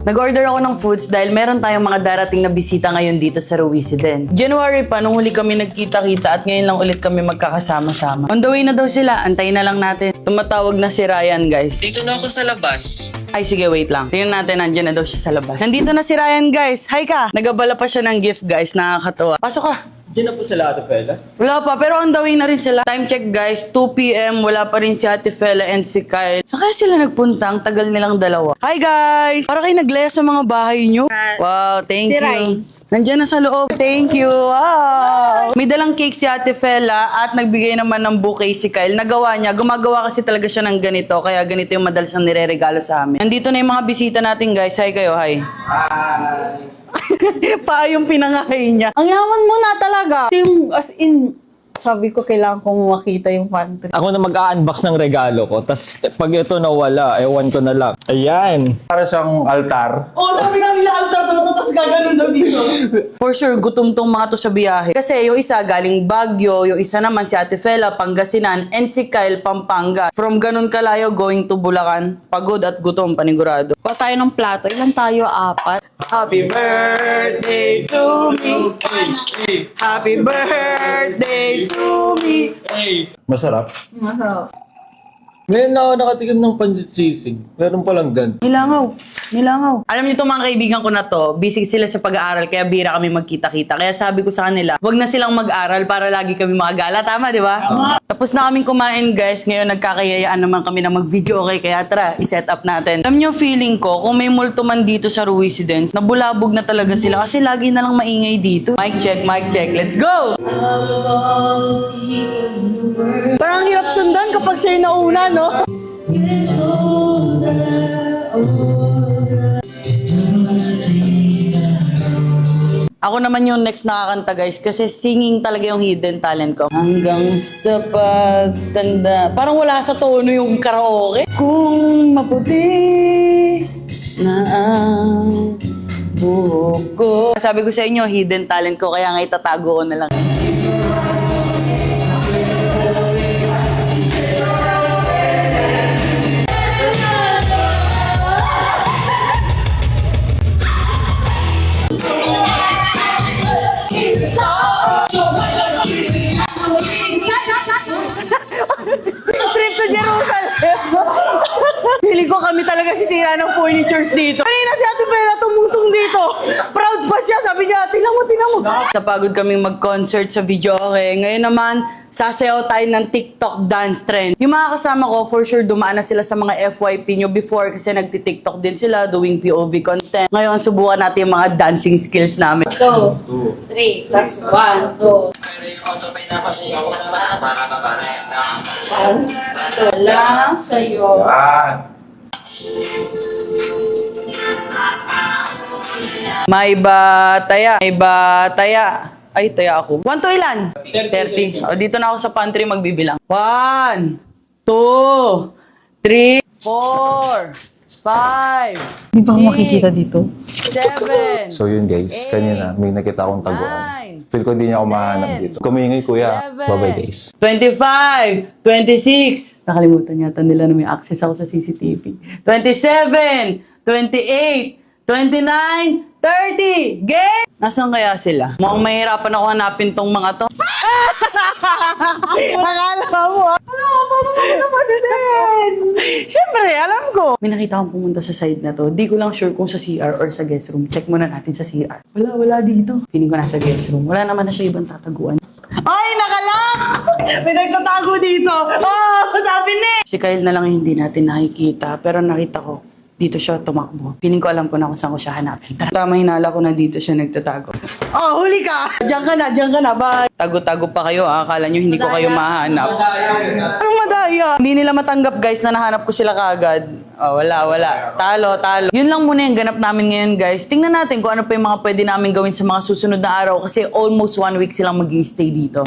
Nag-order ako ng foods dahil meron tayong mga darating na bisita ngayon dito sa Residence. January pa, nung huli kami nagkita-kita at ngayon lang ulit kami magkakasama-sama. On the way na daw sila, antayin na lang natin. Tumatawag na si Ryan, guys. Dito na ako sa labas. Ay, sige, wait lang. Tingnan natin, nandyan na daw siya sa labas. Nandito na si Ryan, guys. Hi ka! Nagabala pa siya ng gift, guys. Nakakatuwa. Pasok ka. Diyan na po sa Ate Fela. Wala pa, pero on the way na rin sila. Time check, guys. 2 p.m. Wala pa rin si Ate Fela and si Kyle. Saan kaya sila nagpunta? Ang tagal nilang dalawa. Hi, guys! Para kayo naglayas sa mga bahay nyo. Wow, thank you. Nandiyan na sa loob. Thank you. Wow! May dalang cake si Ate Fela at nagbigay naman ng bouquet si Kyle. Nagawa niya. Gumagawa kasi talaga siya ng ganito. Kaya ganito yung madalas ang nireregalo sa amin. Nandito na yung mga bisita natin, guys. Hi kayo. Hi. Pa yung pinangahay niya. Ang yaman mo na talaga. Yung as in, sabi ko kailangan kong makita yung pantry. Ako na mag-a-unbox ng regalo ko. Tapos pag ito nawala, ewan ko na lang. Ayan. Para siyang altar. Oh, sabi nga nila altar to, tapos gaganon daw dito. For sure, gutom tong mga to sa biyahe. Kasi yung isa galing Baguio, yung isa naman si Ate Fela, Pangasinan, and si Kyle, Pampanga. From ganun kalayo, going to Bulacan, pagod at gutom, panigurado. Kuha tayo ng plato. Ilan tayo? 4. Happy birthday to me. Happy birthday to me. Masarap. Masarap. Ngayon na ako nakatikim ng pancit sisig. Meron palang gan. Nilangaw. Nilangaw. Alam niyo itong mga kaibigan ko na to, busy sila sa pag-aaral, kaya bira kami magkita-kita. Kaya sabi ko sa kanila, wag na silang mag-aral para lagi kami makagala. Tama, di ba? Tapos na kaming kumain, guys. Ngayon nagkakayayaan naman kami na mag-video, okay? Kaya tara, i-set up natin. Alam niyo, feeling ko, kung may multo man dito sa Residence, nabulabog na talaga sila kasi lagi na lang maingay dito. Mic check, let's go! Parang hirap sundan kapag siya yung nauna, no? Ako naman yung next nakakanta, guys, kasi singing talaga yung hidden talent ko. Hanggang sa pagtanda. Parang wala sa tono yung karaoke. Kung maputi na ang buhok ko. Sabi ko sa inyo, hidden talent ko, kaya nga itatago ko na lang. Trip to Jerusalem. Pili ko kami talaga sisira ng furnitures dito. Kanina si Ate Bella tumungtong dito. Proud pa siya. Sabi niya, tingnan mo. Napagod kaming mag-concert sa video, okay? Ngayon naman, sasayaw tayo ng TikTok dance trend. Yung mga kasama ko, for sure, dumaan na sila sa mga FYP nyo before kasi nagti-TikTok din sila doing POV content. Ngayon, subukan natin yung mga dancing skills namin. 2, 3, plus 1, 2. Wala sa'yo. May bataya. Ay, taya ako. 1 to ilan? 30. O, dito na ako sa pantry magbibilang. 1, 2, 3, 4, 5, Di ba ako makikita dito? 7, So yun guys, kanina may nakita akong taguan. Feel ko hindi niya ako mahanap dito. Kumingi kuya. Bye-bye guys. 25, 26. Nakalimutan yata nila na may access ako sa CCTV. 27, 28, 29, 30. Game! Nasaan kaya sila? Mukhang mahirapan ako hanapin tong mga to. Akala mo, paano naman din? Siyempre, alam ko. May nakita akong pumunta sa side na to. Di ko lang sure kung sa CR or sa guest room. Check muna natin sa CR. Wala dito. Feeling ko nasa guest room. Wala naman na siya ibang tataguan. Ay, nakalak! May nagtatago dito. Oh, sabi ni! Si Kyle na lang hindi natin nakikita. Pero nakita ko, dito siya tumakbo. Feeling ko alam ko na kung saan ko siya hanapin. Tama hinala ko na dito siya nagtatago. Oh, huli ka! Diyan ka na. Bye! Tago-tago pa kayo, ha? Akala nyo hindi ko kayo mahanap. Anong madaya? Hindi nila matanggap, guys, na nahanap ko sila kaagad. Oh, wala. Talo. Yun lang muna yung ganap namin ngayon, guys. Tingnan natin kung ano pa yung mga pwede namin gawin sa mga susunod na araw kasi almost 1 week silang mag-i-stay dito.